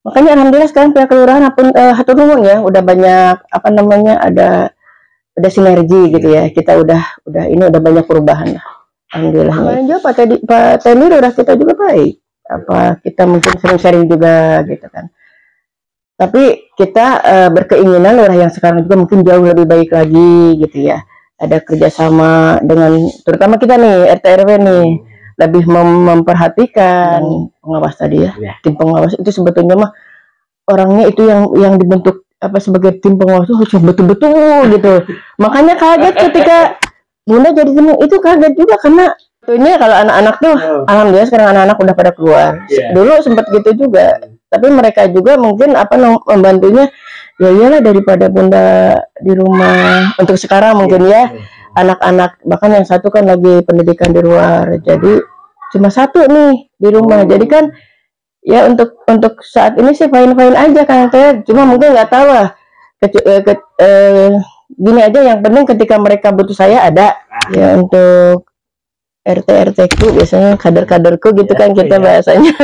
Makanya alhamdulillah sekarang pihak kelurahan pun hatur nuhun ya, udah banyak apa namanya ada sinergi gitu ya. Kita udah ini udah banyak perubahan lah. Alhamdulillah. Kemarin juga Pak Teni udah kita juga baik. Apa kita mungkin sering sharing juga gitu kan. Tapi kita berkeinginan lurah yang sekarang juga mungkin jauh lebih baik lagi gitu ya. Ada kerjasama dengan terutama kita nih RT RW nih lebih memperhatikan pengawas tadi ya. Tim pengawas itu sebetulnya mah orangnya itu yang dibentuk apa sebagai tim pengawas itu harus betul-betul gitu. Makanya kaget ketika Bunda jadi tim itu, kaget juga karena tentunya kalau anak-anak tuh alhamdulillah sekarang anak-anak udah pada keluar. Dulu sempat gitu juga. Tapi mereka juga mungkin apa membantunya ya iyalah daripada Bunda di rumah untuk sekarang mungkin ya anak-anak bahkan yang satu kan lagi pendidikan di luar jadi cuma satu nih di rumah jadi kan ya untuk saat ini sih fine aja kan saya cuma mungkin nggak tahu lah gini aja yang penting ketika mereka butuh saya ada ya untuk RT ku biasanya kader-kaderku gitu kan kita bahasanya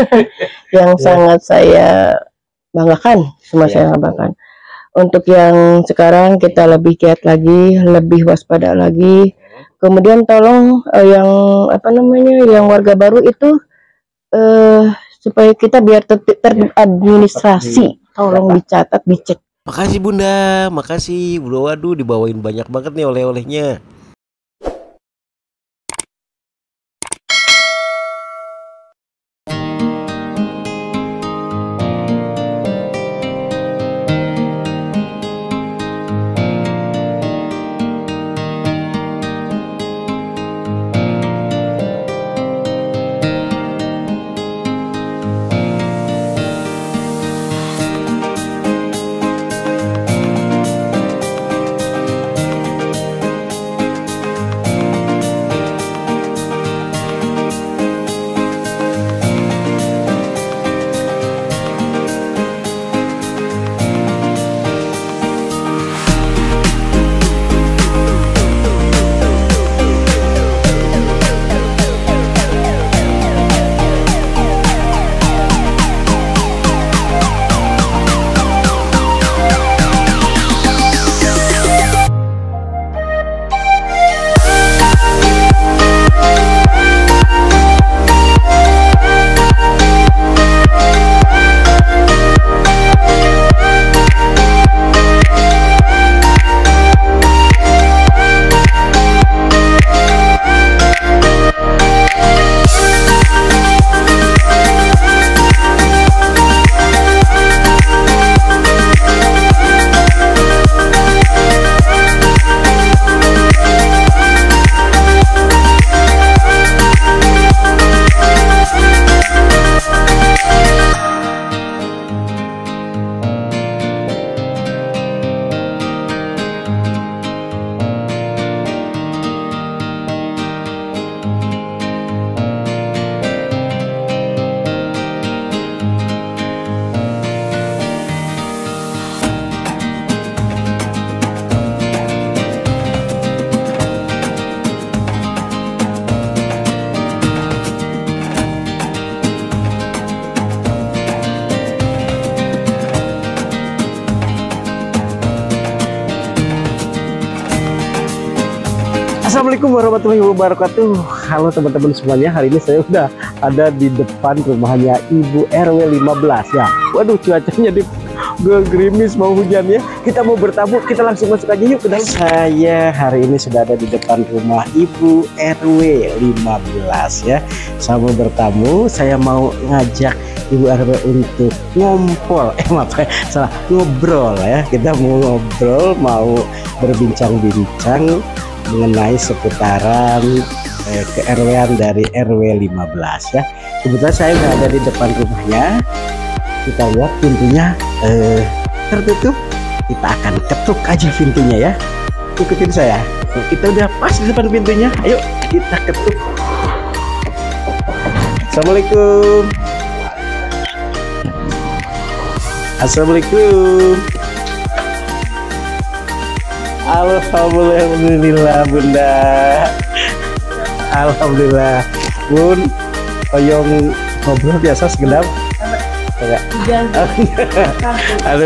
yang sangat saya banggakan semua saya banggakan. Untuk yang sekarang kita lebih giat lagi, lebih waspada lagi. Kemudian tolong yang apa namanya yang warga baru itu supaya kita biar teradministrasi, tolong dicatat, dicek. Makasih Bunda, makasih. Waduh, dibawain banyak banget nih oleh-olehnya. Assalamualaikum warahmatullahi wabarakatuh. Halo teman-teman semuanya, hari ini saya udah ada di depan rumahnya Ibu RW 15 ya. Waduh, cuacanya gerimis mau hujan ya. Kita mau bertamu, kita langsung masuk aja yuk ke dalam. Saya hari ini sudah ada di depan rumah Ibu RW 15 ya. Saya mau bertamu, saya mau ngajak Ibu RW untuk ngobrol ya. Kita mau ngobrol, mau berbincang-bincang mengenai seputaran ke-RW-an dari RW 15 ya. Kebetulan saya udah ada di depan rumahnya. Kita lihat pintunya tertutup. Kita akan ketuk aja pintunya ya. Ikutin saya. Kita udah pas di depan pintunya. Ayo kita ketuk. Assalamualaikum. Assalamualaikum. Alhamdulillah Bunda. Alhamdulillah Bun. Oyong ngobrol biasa sekedap. Enggak. Halo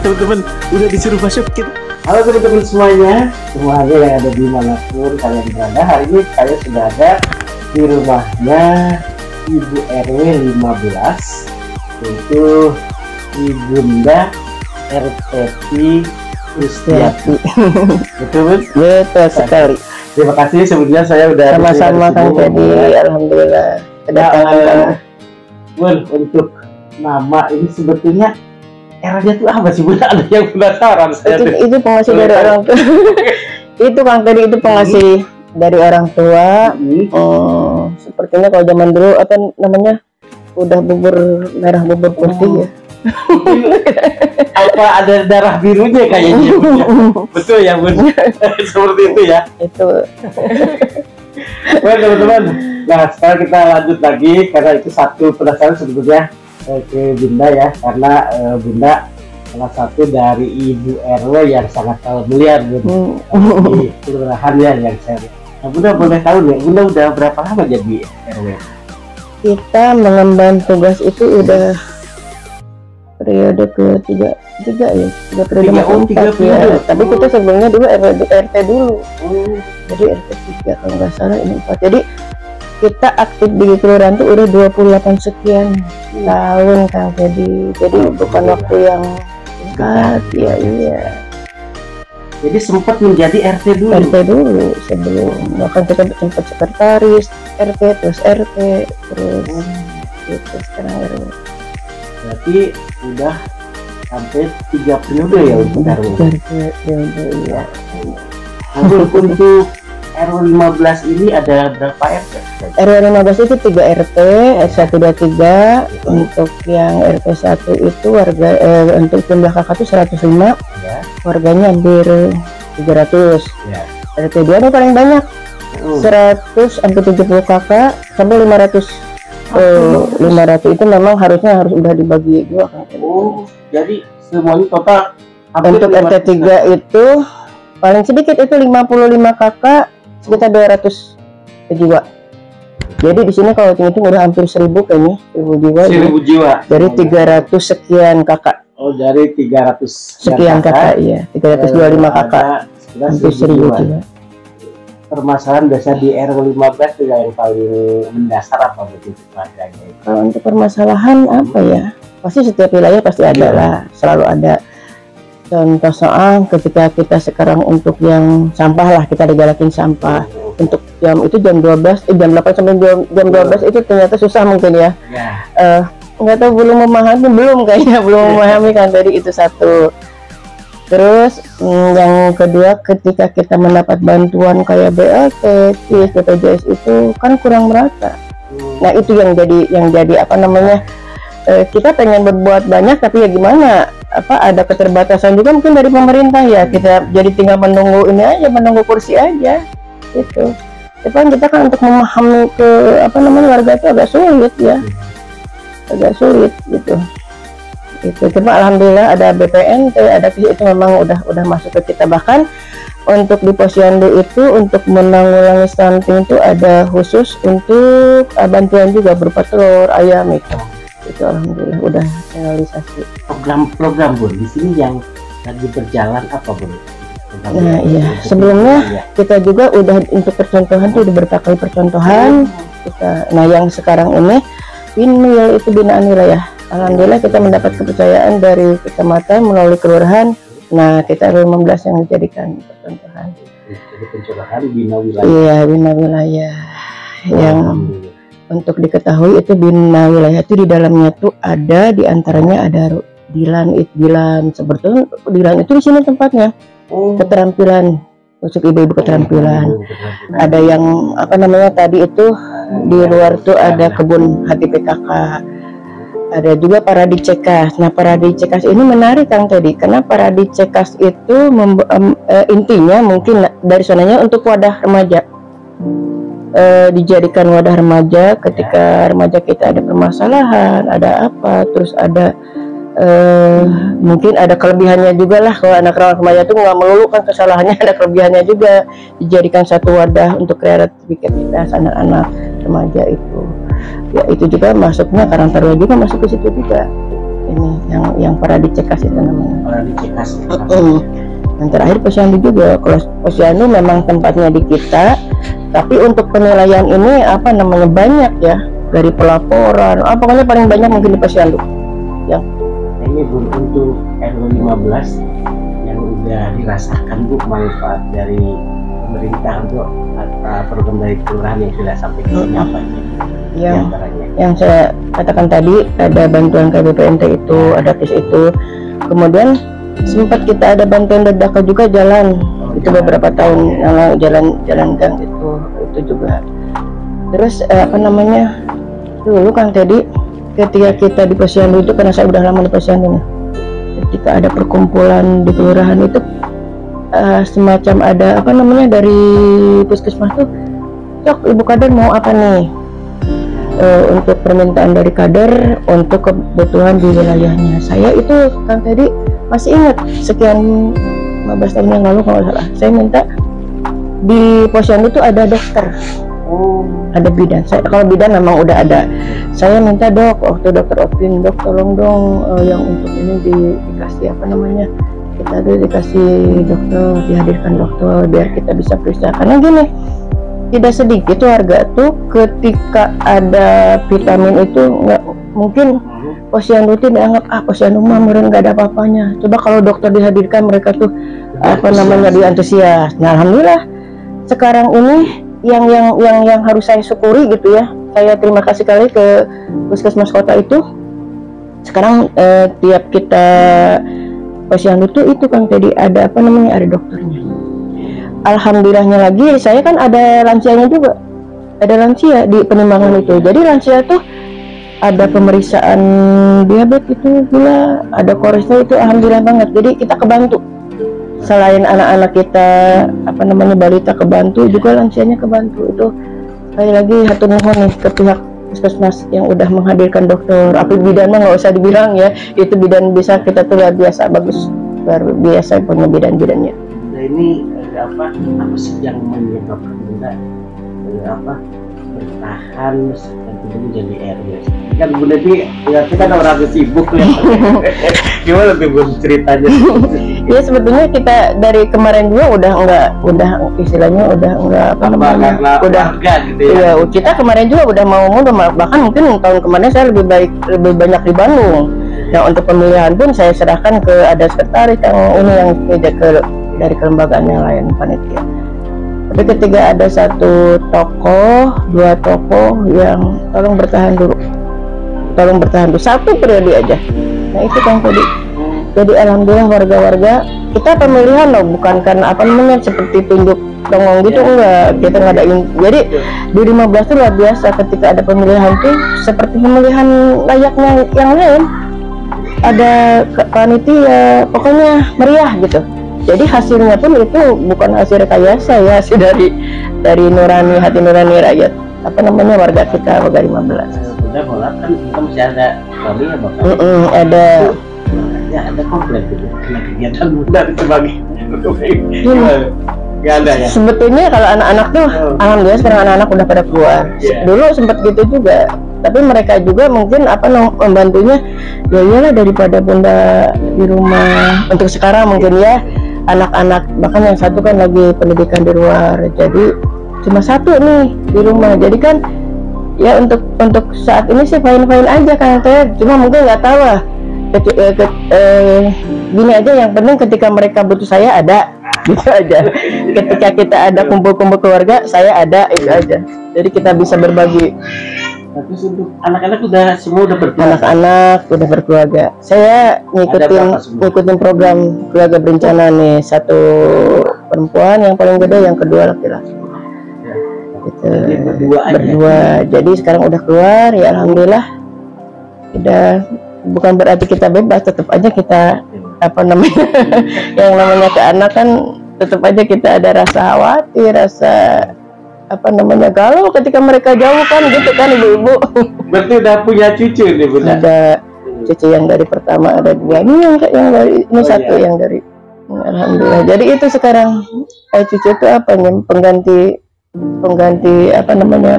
teman-teman, udah disuruh masuk kita. Halo teman-teman semuanya yang ada di manapun kalian berada. Hari ini saya sudah ada di rumahnya Ibu RW 15, yaitu Ibunda RTP Kristiati. Betul? Betul sekali. Terima kasih sebelumnya, saya udah sama-sama Kang Teddy. Alhamdulillah kedatangan Bun, untuk nama ini sebetulnya eranya tuh apa sih Bun? Ada yang penasaran saya. Itu pengasih dari orang tua. Itu Kang Teddy, itu pengasih dari orang tua. Sepertinya kalau zaman dulu apa namanya udah bubur merah bubur putih ya. Apa ada darah birunya kayaknya Bun, ya? Betul ya Bun? Seperti itu ya. Itu. Baik teman-teman, nah sekarang kita lanjut lagi karena itu satu penasaran sebetulnya ke Bunda ya, karena Bunda salah satu dari Ibu RW yang sangat familiar Bun di kelurahan ya yang saya. Nah Bunda boleh tahu nih, Bunda udah berapa lama jadi RW? Kita mengemban tugas itu udah periode ke-3 ya, 3 periode 4 ya. Tapi kita sebelumnya dulu RT dulu. Jadi RT 3 kalau nggak salah, ini 4. Jadi kita aktif di kelurahan tuh udah 28 sekian tahun Kang. Jadi bukan waktu yang singkat ya. Iya. Jadi sempat menjadi RT dulu sebelum, bahkan kita sempat sekretaris RT, terus RT, terus gitu sekarang RW. Berarti udah sampai 3 periode ya untuk RW. 3 periode ya. Untuk RW 15 ini ada berapa RT? RW 15 itu 3 RT, 1, 2, 3. Untuk yang RT 1 itu warga untuk jumlah kakak itu 105 ya. Warganya hampir 300 ya. RT 2 ini paling banyak 100 sampai 70 kakak sampai 500. 500 itu memang harus udah dibagi dua kan. Jadi semuanya total untuk RT 3 itu paling sedikit itu 55 kakak sekitar 200 jiwa. Jadi di sini kalau hitung udah hampir 1000 kayaknya, 1000 jiwa. 1000 jiwa. Dari 300 sekian kakak. Oh, dari 300 sekian kakak, iya. 325 kakak. Hampir 1000 jiwa. Permasalahan biasa di RW 15 juga yang paling mendasar apa begitu keadaannya? Kalau untuk permasalahan apa ya? Pasti setiap wilayah pasti ada lah, selalu ada. Contoh soal ketika kita sekarang untuk yang sampah lah, kita digalakin sampah. Untuk jam itu jam 12, jam 8 sampai jam 12 itu ternyata susah mungkin ya. Nggak tahu, belum memahami kan tadi itu satu. Terus yang kedua, ketika kita mendapat bantuan kayak BLT, KIS, BPJS itu kan kurang merata. Nah itu yang jadi apa namanya, kita pengen berbuat banyak tapi ya gimana, ada keterbatasan juga mungkin dari pemerintah ya. Kita jadi tinggal menunggu ini aja, menunggu kursi aja gitu. Kita kan untuk memahami ke warga itu agak sulit ya, agak sulit gitu. Itu cuma alhamdulillah ada BPNT, ada KIS, itu memang udah masuk ke kita. Bahkan untuk di posyandu itu untuk menanggulangi stunting itu ada khusus untuk bantuan juga berupa telur ayam itu alhamdulillah udah realisasi. Program Bun di sini yang lagi berjalan apa Bun? Nah iya, sebelumnya kita juga udah untuk percontohan tuh udah berapa kali percontohan kita. Nah yang sekarang ini itu binaan wilayah. Alhamdulillah kita mendapat kepercayaan dari kecamatan melalui kelurahan. Nah kita RW 15 yang dijadikan percontohan. Jadi pencerahan bina wilayah. Iya, bina wilayah. Yang untuk diketahui itu bina wilayah itu di dalamnya tuh ada, diantaranya ada Dilan. Sebetulnya Dilan itu di sini tempatnya. Keterampilan untuk ibu-ibu keterampilan. Ada yang tadi itu di luar tuh ada kebun hati PKK. Ada juga Paradi Cekas. Nah Paradi Cekas ini menarik Kang tadi, karena Paradi Cekas itu intinya mungkin dari sananya untuk wadah remaja, dijadikan wadah remaja ketika remaja kita ada permasalahan, ada apa, terus ada mungkin ada kelebihannya juga lah. Kalau anak remaja itu nggak melulu kan kesalahannya, ada kelebihannya juga, dijadikan satu wadah untuk kreativitas anak-anak. remaja itu. Ya itu juga masuknya Karang Taruna juga masuk ke situ juga. Ini yang Paradicekas itu namanya. Paradicekas. Yang terakhir Posyandu juga. Kalau Posyandu memang tempatnya di kita, tapi untuk penilaian ini apa namanya banyak ya, dari pelaporan. Pokoknya paling banyak mungkin di Posyandu. Ya. Ini Bu, untuk RW 15 yang udah dirasakan Bu manfaat dari pemerintah untuk program dari kelurahan yang sudah sampai ke sini apa aja? Yang saya katakan tadi ada bantuan KBPNT itu, ada KIS itu, kemudian sempat kita ada bantuan Dedaka juga jalan, itu beberapa tahun yang lalu, jalan gang itu juga. Terus apa namanya, dulu Kang Teddy ketika kita di Posyandu itu, karena saya udah lama di Posyandu nih, ketika ada perkumpulan di kelurahan itu semacam ada apa namanya dari puskesmas tuh, cok ibu kader mau apa nih, untuk permintaan dari kader untuk kebutuhan di wilayahnya. Saya itu Kang Teddy masih ingat sekian 15 tahun yang lalu kalau nggak salah, saya minta di Posyandu itu ada dokter, ada bidan. Kalau bidan memang udah ada. Saya minta dok, waktu dokter Opin, dok tolong dong yang untuk ini dikasih apa namanya, kita tuh dikasih dokter, dihadirkan dokter biar kita bisa periksa. Karena gini, tidak sedikit warga tuh ketika ada vitamin itu nggak mungkin Posyandu itu dianggap Posyandu mah meren nggak ada apa-apanya. Coba kalau dokter dihadirkan, mereka tuh apa namanya diantusias. Nah alhamdulillah sekarang ini yang harus saya syukuri gitu ya, saya terima kasih kali ke puskesmas kota itu. Sekarang tiap kita Posyandu itu Kang Teddy ada apa namanya, ada dokternya. Alhamdulillahnya lagi saya kan ada lansianya juga, ada lansia di penimbangan itu. Jadi lansia tuh ada pemeriksaan diabetes itu, gula, ada kolesterol itu, alhamdulillah banget. Jadi kita kebantu. Selain anak-anak kita apa namanya balita kebantu, juga lansianya kebantu. Itu sekali lagi hatur nuhun nih ke pihak puskesmas yang udah menghadirkan dokter. Tapi bidan mah nggak usah dibilang ya, itu bidan bisa kita tuh luar biasa bagus, luar biasa punya bidan-bidannya. Nah ini apa sih yang menyebabkan Bunda bertahan sampai menjadi RW? Kan Bunda ini ya kita kan orang sibuk ya. Gimana tuh Bunda ceritanya? Ya sebetulnya kita dari kemarin juga udah istilahnya udah enggak apa namanya, udah gitu ya. Iya, kita kemarin juga udah mau mundur, bahkan mungkin tahun kemarin saya lebih banyak di Bandung. Nah untuk pemilihan pun saya serahkan ke ada sekretaris yang tidak dari kelembagaan yang lain, panitia. Tapi ketika ada satu tokoh, dua tokoh yang tolong bertahan dulu, satu periode aja. Nah itu Kang Teddy. Jadi alhamdulillah warga-warga kita pemilihan loh, bukan karena apa namanya seperti tunjuk dongong gitu, enggak, kita ngadain. Jadi di 15 itu luar biasa, ketika ada pemilihan tuh seperti pemilihan layaknya yang lain, ada panitia, pokoknya meriah gitu. Jadi hasilnya pun itu bukan hasil rekayasa ya, hasil dari nurani, hati nurani rakyat apa namanya warga kita, warga 15. Udah mulai kan kita masih ada kami ya Bapak. Ada. Ya ada komplain gitu, kegiatan Bunda sebagai nggak ada ya. Sebetulnya kalau anak-anak tuh, alhamdulillah sekarang anak-anak udah pada keluar. Dulu sempat gitu juga, tapi mereka juga mungkin apa membantunya. Ya iyalah daripada Bunda di rumah. Untuk sekarang mungkin ya anak-anak, bahkan yang satu kan lagi pendidikan di luar, jadi cuma satu nih di rumah. Jadi kan ya untuk saat ini sih fine-fine aja kan, cuma mungkin nggak tahu lah. Gini aja, yang penting ketika mereka butuh saya ada, gitu aja. Ketika kita ada kumpul-kumpul keluarga, saya ada, itu aja. Jadi kita bisa berbagi. Terus untuk anak-anak semua udah berkeluarga. Anak-anak udah berkeluarga. Saya ngikutin program keluarga berencana nih, satu perempuan yang paling gede, yang kedua laki-laki. Gitu. Berdua. Jadi sekarang udah keluar, ya alhamdulillah. Udah. Bukan berarti kita bebas, tetap aja kita apa namanya yang namanya ke anak kan tetap aja kita ada rasa khawatir, rasa apa namanya galau ketika mereka jauh kan, gitu kan ibu-ibu. Berarti udah punya cucu nih Bunda? Ada cucu yang dari pertama, ada dua, ini yang dari ini satu ya. Yang dari alhamdulillah. Jadi itu sekarang cucu itu apa nih, pengganti apa namanya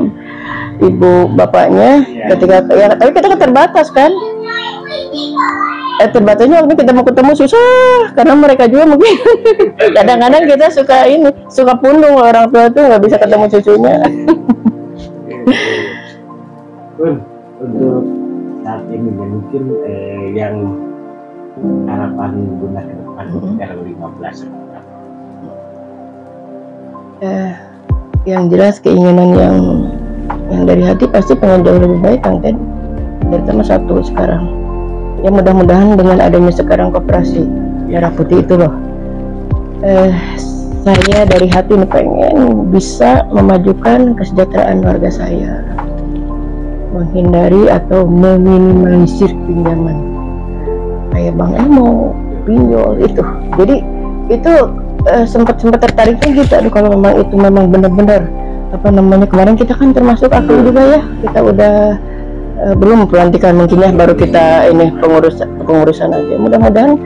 ibu bapaknya ketika ya, tapi kita kan terbatas kan. Terbatasnya waktu kita mau ketemu susah karena mereka juga mungkin kadang-kadang kita suka pundung orang tua tuh nggak bisa ketemu cucunya. Untuk saat ini ya, mungkin yang harapan Bunda ke depan R15 yang jelas keinginan yang dari hati pasti pengen jauh lebih baik kan Ted. Terutama satu sekarang ya, mudah-mudahan dengan adanya sekarang koperasi merah putih itu loh, saya dari hati pengen bisa memajukan kesejahteraan warga saya, menghindari atau meminimalisir pinjaman kayak Bang Emo pinjol itu. Jadi itu sempat tertariknya gitu. Aduh, kalau memang itu memang benar-benar kemarin kita kan termasuk aktif juga ya, kita udah belum pelantikan mungkin ya, baru kita ini pengurusan aja. Mudah-mudahan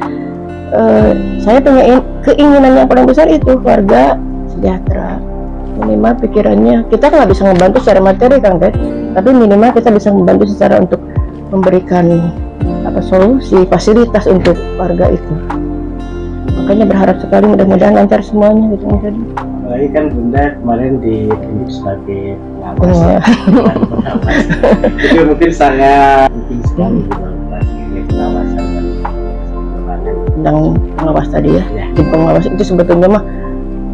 saya punya keinginan yang paling besar itu warga sejahtera, minimal pikirannya. Kita nggak bisa membantu secara materi Kang Ted, tapi minimal kita bisa membantu secara untuk memberikan solusi fasilitas untuk warga itu. Makanya berharap sekali mudah-mudahan lancar semuanya gitu tadi. Apalagi kan Bunda kemarin ditunjuk sebagai pengawas. Itu mungkin sangat penting sekali di pengawasan tentang pengawas tadi ya. Tim pengawas itu sebetulnya mah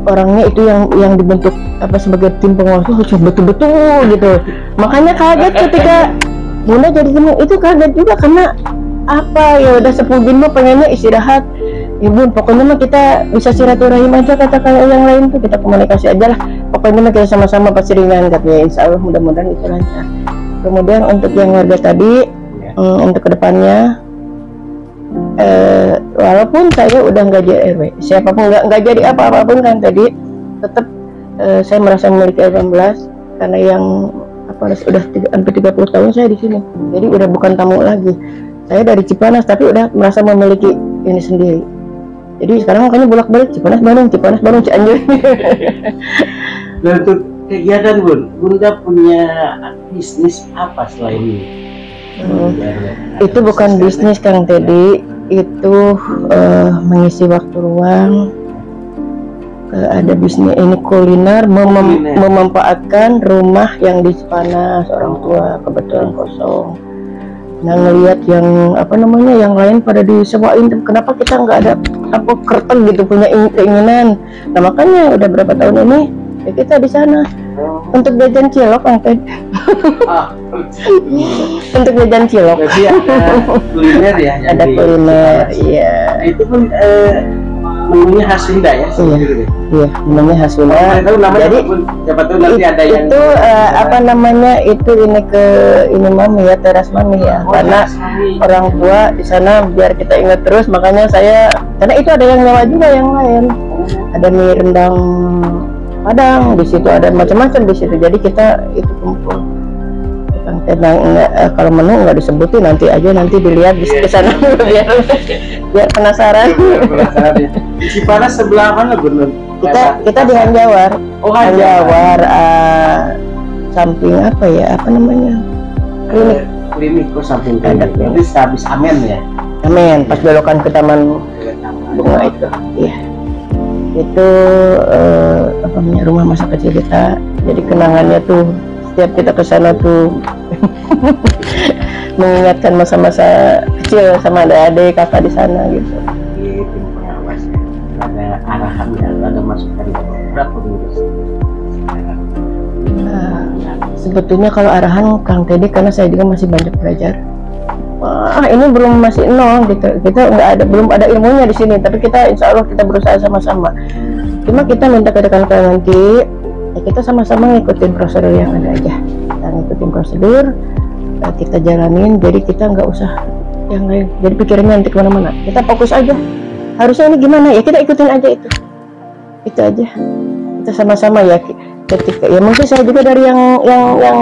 orangnya itu yang dibentuk sebagai tim pengawas itu harus betul-betul gitu. Makanya kaget ketika Bunda jadi itu, kaget juga karena ya udah sepugin mah pengennya istirahat. Ya Bun, pokoknya mah kita bisa silaturahim aja, kata kalau yang lain tuh kita komunikasi aja lah. Pokoknya mah kita sama-sama pasti ringan katanya. Insya Allah mudah-mudahan itu lancar. Kemudian untuk yang warga tadi, untuk kedepannya, walaupun saya udah nggak jadi RW, siapapun nggak jadi apa-apapun kan tadi, tetap saya merasa memiliki R16 karena yang udah hampir 30 tahun saya di sini. Jadi udah bukan tamu lagi. Saya dari Cipanas tapi udah merasa memiliki ini sendiri. Jadi sekarang makanya bolak-balik Cipanas Bandung Cianjur. Dan untuk kegiatan Bunda punya bisnis apa selain ini? Itu bukan bisnis Kang Teddy, itu mengisi waktu luang. Ada bisnis ini kuliner, memanfaatkan rumah yang di Cipanas orang tua kebetulan kosong. Nah, ngelihat yang yang lain pada disewain, kenapa kita nggak ada kerten gitu, punya keinginan. Nah, makanya udah berapa tahun ini ya kita di sana untuk jajan cilok Kang Ted. Untuk jajan cilok. Jadi ada kuliner ya? Ada kuliner, iya. Itu pun menunya khas Sunda ya? Iya, menunya khas Sunda. Jadi siapa tahu nanti ada yang itu itu ini mami ya, teras mami ya, karena orang tua di sana biar kita ingat terus. Makanya karena itu ada yang nyawa juga yang lain, ada mie rendang Padang di situ, ada macam-macam di situ. Jadi kita itu kumpul. Kalau menu nggak disebutin, nanti dilihat di sana biar penasaran. Di Cipanas sebelah mana Bun? Kita di Hanjawar. Hanjawar, samping klinik samping klinik. Jadi habis Amen ya? Amen, pas belokan ke Taman Bunga itu. Iya. Itu rumah masa kecil kita. Jadi kenangannya tuh setiap kita ke sana tuh mengingatkan masa-masa kecil sama adik-adik kakak di sana gitu. Di tim pengawas ada arahan ya, ada masukan berapa pengurus? Sebetulnya kalau arahan Kang Teddy, karena saya juga masih banyak belajar. Ini masih nol gitu. Kita belum ada ilmunya di sini, tapi kita insya Allah kita berusaha sama-sama. Cuma kita minta ke rekan-rekan nanti ya kita sama-sama ngikutin prosedur yang ada aja. Kita ngikutin prosedur, kita jalanin. Jadi kita nggak usah yang lain. Jadi pikirannya nanti kemana-mana. Kita fokus aja. Harusnya ini gimana ya, kita ikutin aja itu aja. Kita sama-sama ya. Ketika ya mungkin saya juga dari yang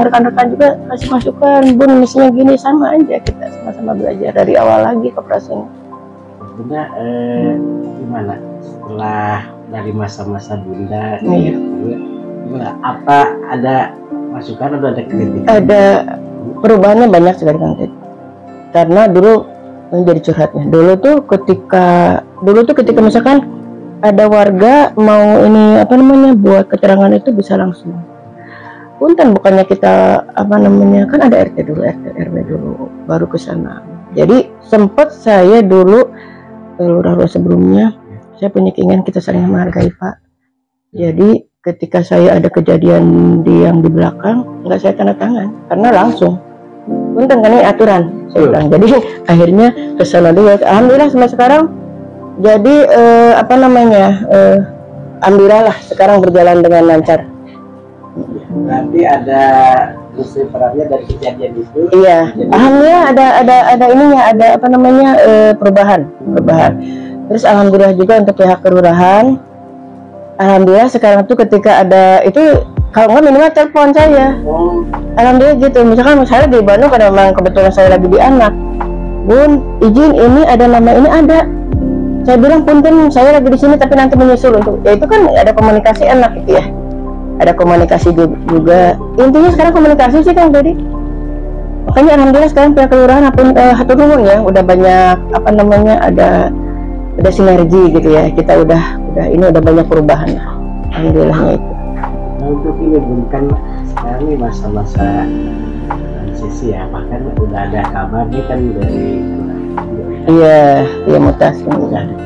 rekan-rekan juga kasih masukan, Bun misinya gini, sama aja kita sama-sama belajar dari awal lagi koperasinya. Bunda gimana setelah dari masa-masa Bunda gimana, apa ada masukan atau ada kritik? Ada perubahannya banyak sekali Kang Ted. Karena dulu menjadi curhatnya. Dulu tuh ketika misalkan ada warga mau ini apa namanya buat keterangan itu bisa langsung. Punten bukannya kita apa namanya kan ada RT dulu, RT RW dulu baru ke sana. Jadi sempat saya dulu lurah sebelumnya saya punya keinginan kita saling menghargai Pak. Jadi ketika saya ada kejadian yang di belakang nggak saya tanda tangan karena langsung. Punten kan ini aturan saya bilang. Jadi akhirnya kesana dulu. Alhamdulillah sampai sekarang. Jadi apa namanya alhamdulillah lah sekarang berjalan dengan lancar. Berarti ada muslim perannya dari kejadian itu. Iya, alhamdulillah ada ininya, ada apa namanya perubahan. Terus alhamdulillah juga untuk pihak kelurahan. Alhamdulillah sekarang tuh ketika ada itu kalau nggak minimal telepon saya. Alhamdulillah gitu. Misalkan saya di Bandung karena memang kebetulan saya lagi di Anak. Bun, izin ini ada nama ini ada. Saya bilang punten saya lagi di sini tapi nanti menyusul untuk ya itu kan ada komunikasi enak gitu ya. Ada komunikasi juga. Intinya sekarang komunikasi sih Kang Dedi. Makanya alhamdulillah sekarang pihak kelurahan hatur nuhun ya udah banyak apa namanya ada sinergi gitu ya. Kita udah banyak perubahan lah. Alhamdulillahnya itu. Nah untuk ini bukan sekarang ini masa-masa transisi ya, bahkan udah ada kabar nih kan dari iya mutasi udah ada.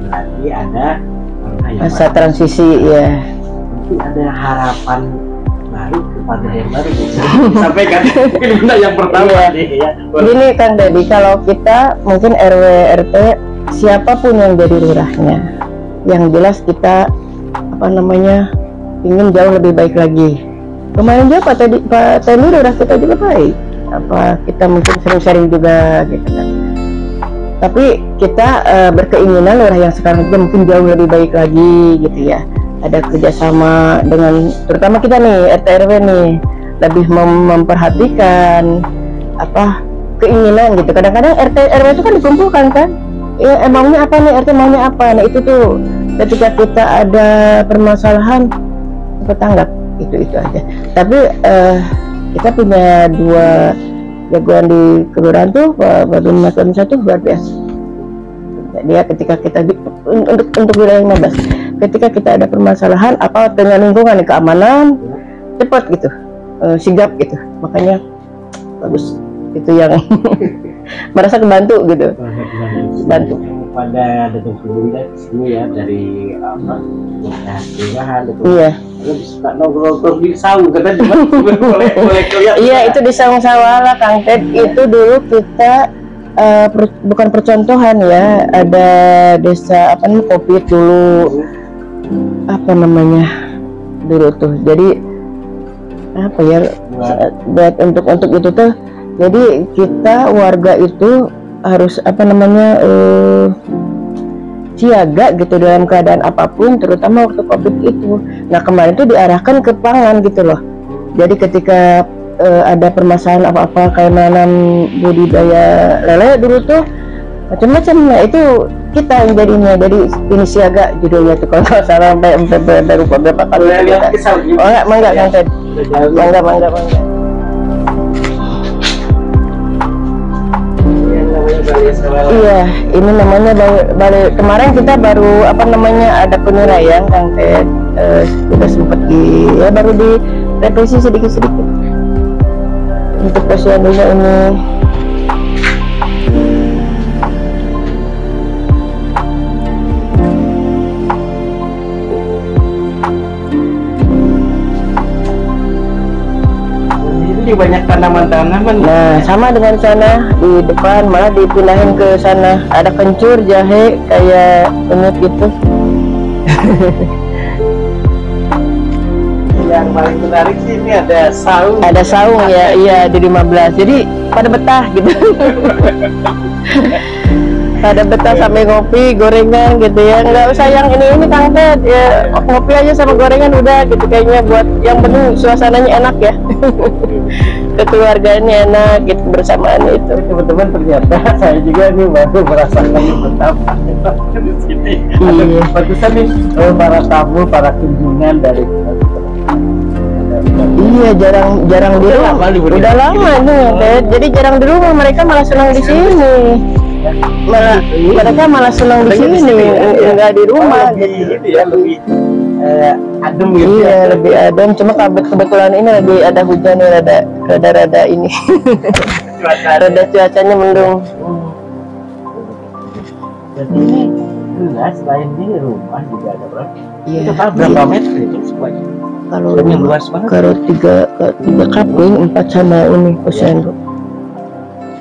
Berarti ada masa transisi ya. Mungkin ada harapan baru kepada yang baru sampaikan mungkin benda yang pertama nih ya. Gini Kang Dedi, kalau kita mungkin RW RT siapapun yang jadi lurahnya, yang jelas kita apa namanya ingin jauh lebih baik lagi. Kemarin juga Pak Teni lurah kita juga baik. Apa kita mungkin sering sharing juga gitu kan. Tapi kita berkeinginan lurah yang sekarang juga mungkin jauh lebih baik lagi gitu ya. Ada kerjasama dengan terutama kita nih RT RW nih lebih memperhatikan apa keinginan gitu. Kadang-kadang RT RW itu kan dikumpulkan kan. Ya emangnya apa nih RT maunya apa. Nah itu tuh ketika kita ada permasalahan kita tanggap itu aja. Tapi kita punya dua jagoan di kelurahan tuh Pak Badun Mas satu luar biasa. Dia ketika kita untuk wilayah 15 ketika kita ada permasalahan apa dengan lingkungan keamanan cepat gitu sigap gitu, makanya bagus itu yang merasa kebantu gitu. Bantu pada Datuk Bunda sini ya dari apa kelurahan itu. Iya. Bisa nongkrong di saung katanya boleh kelihatan. Iya itu di saung sawala Kang Ted itu dulu kita bukan percontohan ya, ada desa apa namanya Covid dulu apa namanya dulu tuh. Jadi apa ya buat untuk itu tuh jadi kita warga itu harus apa namanya siaga gitu dalam keadaan apapun terutama waktu Covid itu. Nah kemarin itu diarahkan ke pangan gitu loh. Jadi ketika ada permasalahan apa-apa kayak menanam budidaya lele dulu tuh macam-macam, nah itu kita yang jadinya jadi ini siaga judulnya tuh kalau nggak salah sampai baru beberapa kali kita. Oh enggak, mangga Kang Ted. Mangga. Iya, ini namanya balai. Kemarin kita baru apa namanya ada penilaian Kang Ted. Kita sempat baru direvisi sedikit untuk posyandunya ini. Ini banyak tanaman-tanaman. Nah, sama dengan sana di depan malah dipindahin ke sana. Ada kencur, jahe, kayak penyet gitu. Yang paling menarik sih ini ada saung. Ada saung ya, iya di 15. Jadi pada betah gitu. Pada betah sampai ngopi, gorengan gitu ya. Nggak usah yang ini Kang Ted ya, ngopi aja sama gorengan udah gitu kayaknya buat yang penting suasananya enak ya. Kekeluargaannya enak gitu bersamaan itu. Teman-teman ternyata saya juga nih baru merasakan betapa di sini. Ada batasan nih para tamu, para kunjungan dari Iya, jarang di rumah. Udah lama itu ya, Ted. Jadi jarang di rumah, mereka malah senang di sini. Mereka malah senang di sini, enggak di rumah gitu. Ya, lebih adem gitu. Iya, lebih adem. Cuma kebetulan ini lagi ada hujan nih, rada ini. Rada cuacanya mendung. Jadi ini jelas selain di rumah juga ada berapa? Iya. Itu berapa meter itu semuanya? Kalau luas banget. Kalau tiga kapling, 4 sama ini posyandu.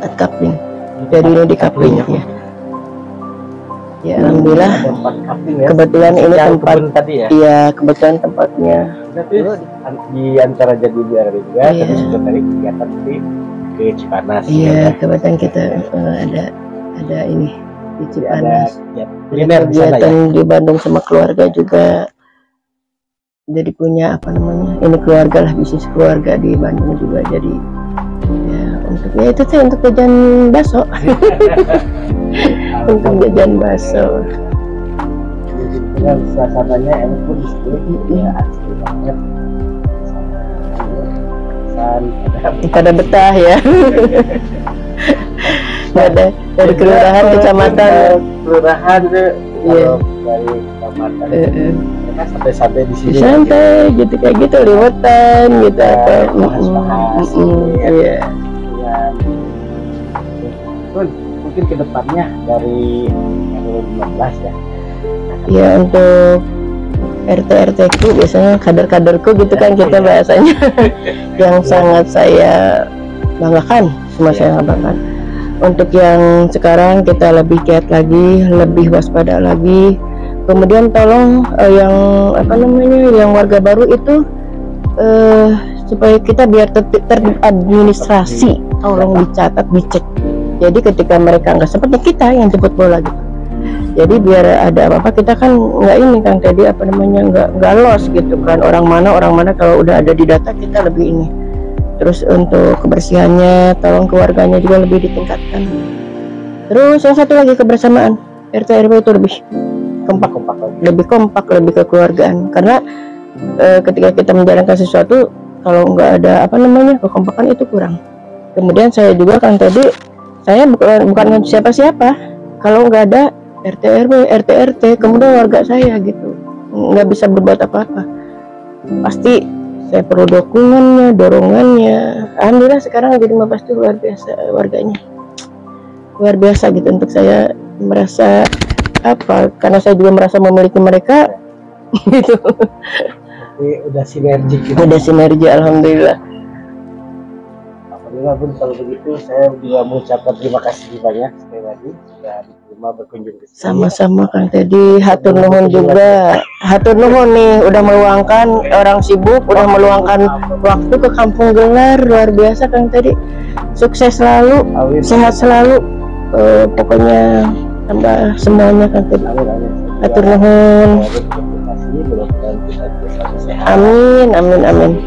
4 kapling. Jadi ini di kapling ya. Ya, alhamdulillah. Ada 4 kapling ya. Kebetulan ini tempat tadi ya. Iya, kebetulan tempatnya. Tapi di antara jadi biar juga terus juga tadi kegiatan ke Cipanas. Iya, kebetulan kita ada ini di Cipanas. Ada kegiatan di Bandung sama keluarga juga. Jadi punya apa namanya? Ini keluarga lah, bisnis keluarga di Bandung juga. Jadi ya untuknya itu sih untuk jajan bakso. Untuk jajan bakso. Dengan suasananya enak pun di sini ya asli banget. Kita ada betah ya. Ada dari kelurahan kecamatan. Kelurahan Iya. Dari kecamatan. Mereka santai-santai di sini. Santai gitu kayak gitu liwetan gitu apa. Bahas-bahas. Iya. Mungkin kedepannya dari RW 15 ya. Ya untuk RT ku biasanya kader-kaderku gitu kan kita bahasanya yang sangat saya banggakan, semua saya banggakan. Untuk yang sekarang kita lebih giat lagi, lebih waspada lagi. Kemudian tolong yang apa namanya, yang warga baru itu supaya kita biar teradministrasi, tolong dicatat, dicek. Jadi ketika mereka nggak seperti kita yang jemput bola gitu. Jadi biar ada apa-apa kita kan nggak ini kan tadi apa namanya nggak loss gitu kan, orang mana kalau udah ada di data kita lebih ini. Terus untuk kebersihannya tolong keluarganya juga lebih ditingkatkan. Terus yang satu lagi kebersamaan RT RW itu lebih kompak, lebih kekeluargaan. Karena ketika kita menjalankan sesuatu kalau nggak ada apa namanya kekompakan itu kurang. Kemudian saya juga kan tadi saya bukan siapa-siapa kalau nggak ada RT RW, RT RT, kemudian warga saya gitu, nggak bisa berbuat apa-apa. Pasti saya perlu dokumennya, dorongannya. Alhamdulillah sekarang jadi 15 itu luar biasa warganya, luar biasa gitu. Untuk saya merasa apa? Karena saya juga merasa memiliki mereka, gitu. Jadi udah sinergi. Gitu. Udah sinergi, alhamdulillah. Alhamdulillah pun kalau begitu saya juga mengucapkan terima kasih banyak sekali lagi sudah diterima berkunjung ke sini. Sama-sama Kang Teddy, hatur nuhun juga. Hatur nuhun nih udah meluangkan, orang sibuk udah meluangkan waktu ke Kampung Gelar, luar biasa Kang Teddy. Sukses selalu, sehat selalu. Pokoknya tambah semuanya Kang Teddy. Hatur nuhun. Amin. Amin.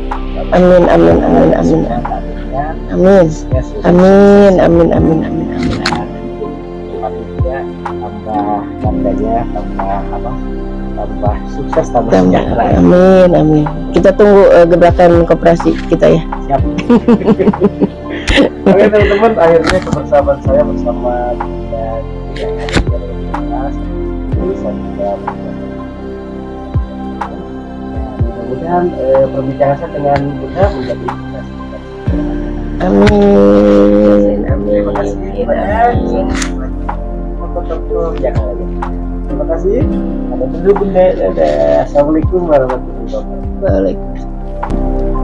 tambah sukses, tambah sejahtera. Amin. Kita tunggu gebrakan koperasi kita ya. Siap. Oke teman-teman, akhirnya kebersamaan saya bersama yang ada di komunitas ini saya juga mudah-mudahan perbincangan saya dengan Bunda menjadi inspirasi. Amin. Terima kasih banyak. Jangan lagi. Terima kasih. Ada dulu Bunda. Assalamualaikum warahmatullahi wabarakatuh. Waalaikumsalam.